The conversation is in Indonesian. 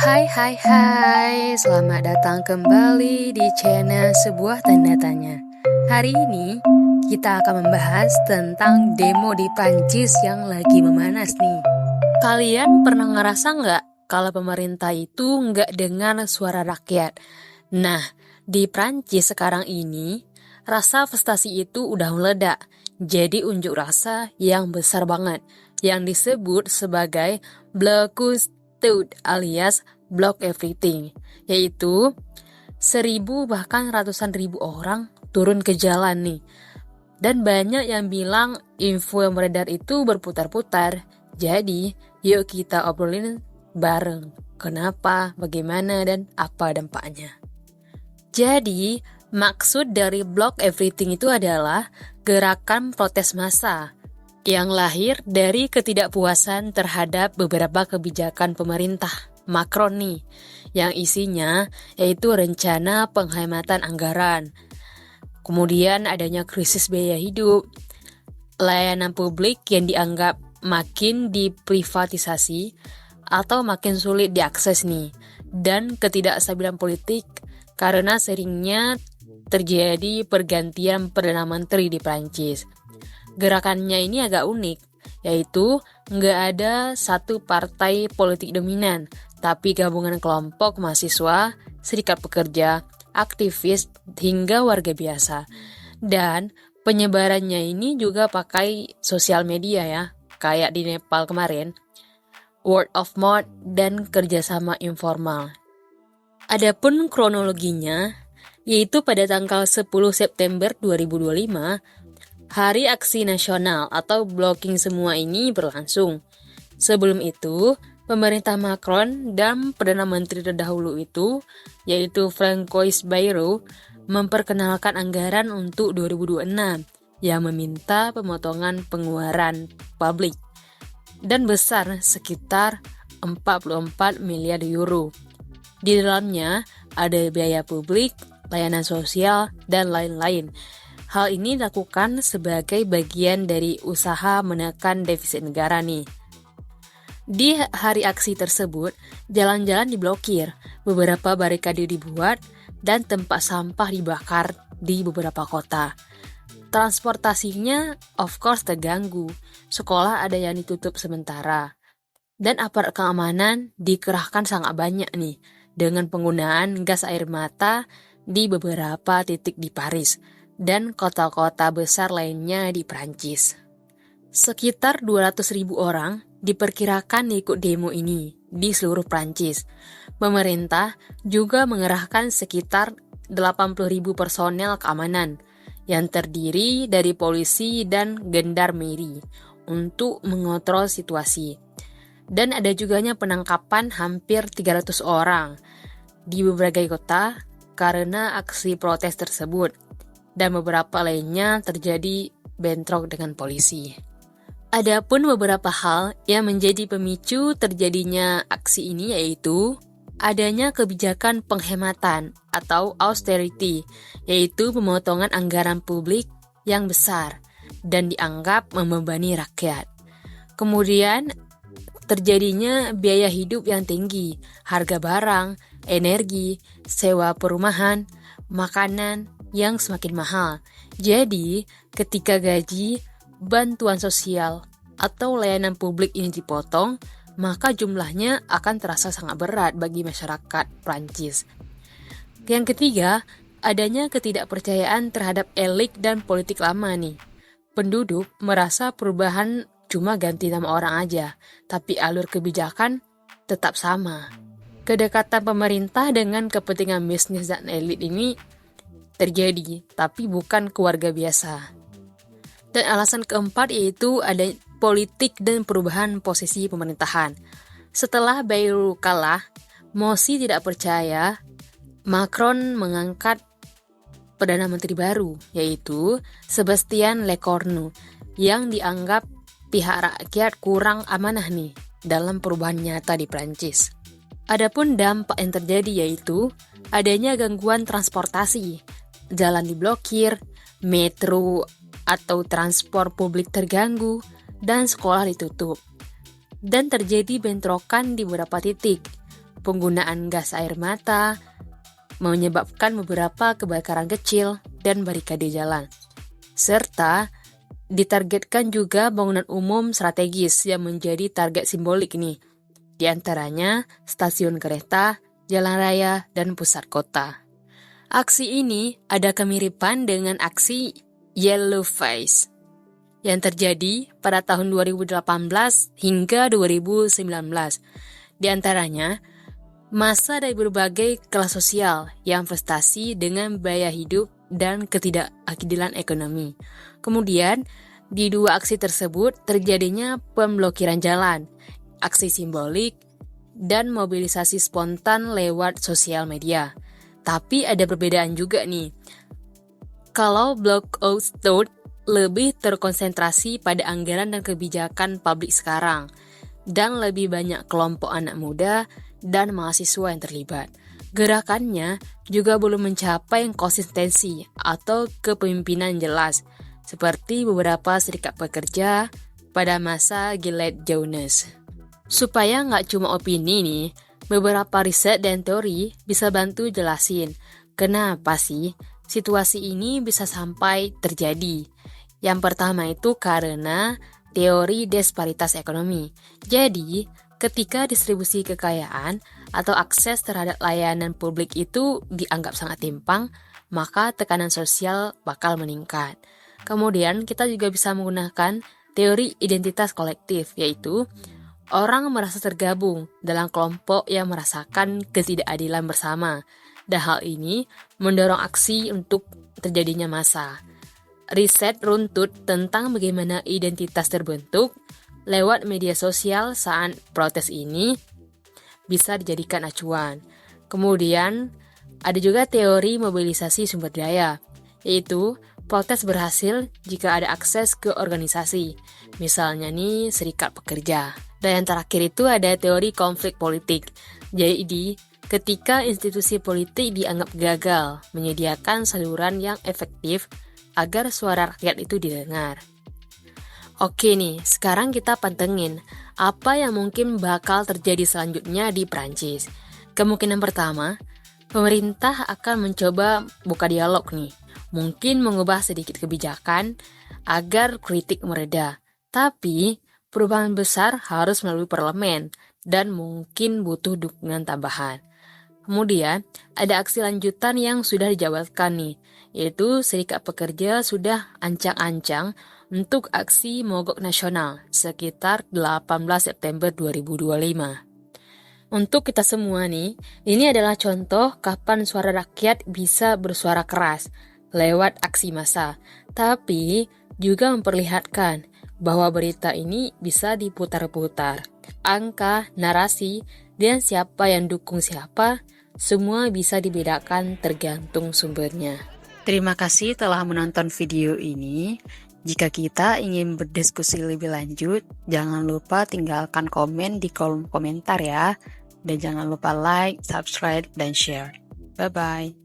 Hai, selamat datang kembali di channel Sebuah Tanda Tanya. Hari ini kita akan membahas tentang demo di Prancis yang lagi memanas nih. Kalian pernah ngerasa nggak kalau pemerintah itu nggak dengar suara rakyat? Nah, di Prancis sekarang ini, rasa frustasi itu udah meledak. Jadi unjuk rasa yang besar banget, yang disebut sebagai blocus alias block everything, yaitu 1.000 bahkan ratusan ribu orang turun ke jalan nih. Dan banyak yang bilang info yang beredar itu berputar-putar. Jadi yuk kita obrolin bareng kenapa, bagaimana, dan apa dampaknya. Jadi maksud dari block everything itu adalah gerakan protes massa yang lahir dari ketidakpuasan terhadap beberapa kebijakan pemerintah Macron nih, yang isinya yaitu rencana penghematan anggaran, kemudian adanya krisis biaya hidup, layanan publik yang dianggap makin diprivatisasi atau makin sulit diakses nih, dan ketidakstabilan politik karena seringnya terjadi pergantian Perdana Menteri di Prancis. Gerakannya ini agak unik, yaitu nggak ada satu partai politik dominan, tapi gabungan kelompok mahasiswa, serikat pekerja, aktivis, hingga warga biasa. Dan penyebarannya ini juga pakai sosial media ya, kayak di Nepal kemarin, word of mouth, dan kerjasama informal. Adapun kronologinya, yaitu pada tanggal 10 September 2025, Hari Aksi Nasional atau blocking semua ini berlangsung. Sebelum itu, pemerintah Macron dan Perdana Menteri terdahulu itu, yaitu Francois Bayrou, memperkenalkan anggaran untuk 2026 yang meminta pemotongan pengeluaran publik dan besar sekitar 44 miliar euro. Di dalamnya ada biaya publik, layanan sosial, dan lain-lain. Hal ini dilakukan sebagai bagian dari usaha menekan defisit negara nih. Di hari aksi tersebut, jalan-jalan diblokir, beberapa barikade dibuat, dan tempat sampah dibakar di beberapa kota. Transportasinya of course terganggu, sekolah ada yang ditutup sementara, dan aparat keamanan dikerahkan sangat banyak nih, dengan penggunaan gas air mata di beberapa titik di Paris dan kota-kota besar lainnya di Prancis. Sekitar 200.000 orang diperkirakan ikut demo ini di seluruh Prancis. Pemerintah juga mengerahkan sekitar 80.000 personel keamanan yang terdiri dari polisi dan gendarmeri untuk mengontrol situasi. Dan ada juganya penangkapan hampir 300 orang di berbagai kota karena aksi protes tersebut. Dan beberapa lainnya terjadi bentrok dengan polisi. Adapun beberapa hal yang menjadi pemicu terjadinya aksi ini yaitu adanya kebijakan penghematan atau austerity, yaitu pemotongan anggaran publik yang besar dan dianggap membebani rakyat. Kemudian terjadinya biaya hidup yang tinggi, harga barang, energi, sewa perumahan, makanan yang semakin mahal. Jadi, ketika gaji, bantuan sosial, atau layanan publik ini dipotong, maka jumlahnya akan terasa sangat berat bagi masyarakat Prancis. Yang ketiga, adanya ketidakpercayaan terhadap elit dan politik lama nih. Penduduk merasa perubahan cuma ganti nama orang aja, tapi alur kebijakan tetap sama. Kedekatan pemerintah dengan kepentingan bisnis dan elit ini terjadi, tapi bukan keluarga biasa. Dan alasan keempat yaitu ada politik dan perubahan posisi pemerintahan. Setelah Bayrou kalah, Morsi tidak percaya, Macron mengangkat Perdana Menteri baru, yaitu Sébastien Lecornu, yang dianggap pihak rakyat kurang amanah nih dalam perubahan nyata di Prancis. Adapun dampak yang terjadi yaitu adanya gangguan transportasi, jalan diblokir, metro atau transport publik terganggu, dan sekolah ditutup. Dan terjadi bentrokan di beberapa titik. penggunaan gas air mata, menyebabkan beberapa kebakaran kecil dan barikade jalan. Serta ditargetkan juga bangunan umum strategis yang menjadi target simbolik nih. Di antaranya stasiun kereta, jalan raya, dan pusat kota. Aksi ini ada kemiripan dengan aksi Yellow Face yang terjadi pada tahun 2018 hingga 2019. Di antaranya, massa dari berbagai kelas sosial yang frustasi dengan biaya hidup dan ketidakadilan ekonomi. Kemudian, di dua aksi tersebut terjadinya pemblokiran jalan, aksi simbolik, dan mobilisasi spontan lewat sosial media. Tapi ada perbedaan juga nih. Kalau blackout lebih terkonsentrasi pada anggaran dan kebijakan publik sekarang, dan lebih banyak kelompok anak muda dan mahasiswa yang terlibat. Gerakannya juga belum mencapai konsistensi atau kepemimpinan jelas, seperti beberapa serikat pekerja pada masa Gillette Jones. Supaya nggak cuma opini nih, beberapa riset dan teori bisa bantu jelasin kenapa sih situasi ini bisa sampai terjadi. Yang pertama itu karena teori disparitas ekonomi. Jadi, ketika distribusi kekayaan atau akses terhadap layanan publik itu dianggap sangat timpang, maka tekanan sosial bakal meningkat. Kemudian, kita juga bisa menggunakan teori identitas kolektif, yaitu orang merasa tergabung dalam kelompok yang merasakan ketidakadilan bersama. Dan hal ini mendorong aksi untuk terjadinya massa. Riset runtut tentang bagaimana identitas terbentuk lewat media sosial saat protes ini bisa dijadikan acuan. Kemudian, ada juga teori mobilisasi sumber daya, yaitu protes berhasil jika ada akses ke organisasi, misalnya nih serikat pekerja. Dan yang terakhir itu ada teori konflik politik. Jadi, ketika institusi politik dianggap gagal menyediakan saluran yang efektif agar suara rakyat itu didengar. Oke nih, sekarang kita pantengin apa yang mungkin bakal terjadi selanjutnya di Prancis. Kemungkinan pertama, pemerintah akan mencoba buka dialog nih. Mungkin mengubah sedikit kebijakan agar kritik mereda. Tapi, perubahan besar harus melalui parlemen dan mungkin butuh dukungan tambahan. Kemudian, ada aksi lanjutan yang sudah dijabarkan nih, yaitu serikat pekerja sudah ancang-ancang untuk aksi mogok nasional sekitar 18 September 2025. Untuk kita semua nih, ini adalah contoh kapan suara rakyat bisa bersuara keras lewat aksi massa, tapi juga memperlihatkan bahwa berita ini bisa diputar-putar. Angka, narasi, dan siapa yang dukung siapa, semua bisa dibedakan tergantung sumbernya. Terima kasih telah menonton video ini. Jika kita ingin berdiskusi lebih lanjut, jangan lupa tinggalkan komen di kolom komentar ya. Dan jangan lupa like, subscribe, dan share. Bye-bye.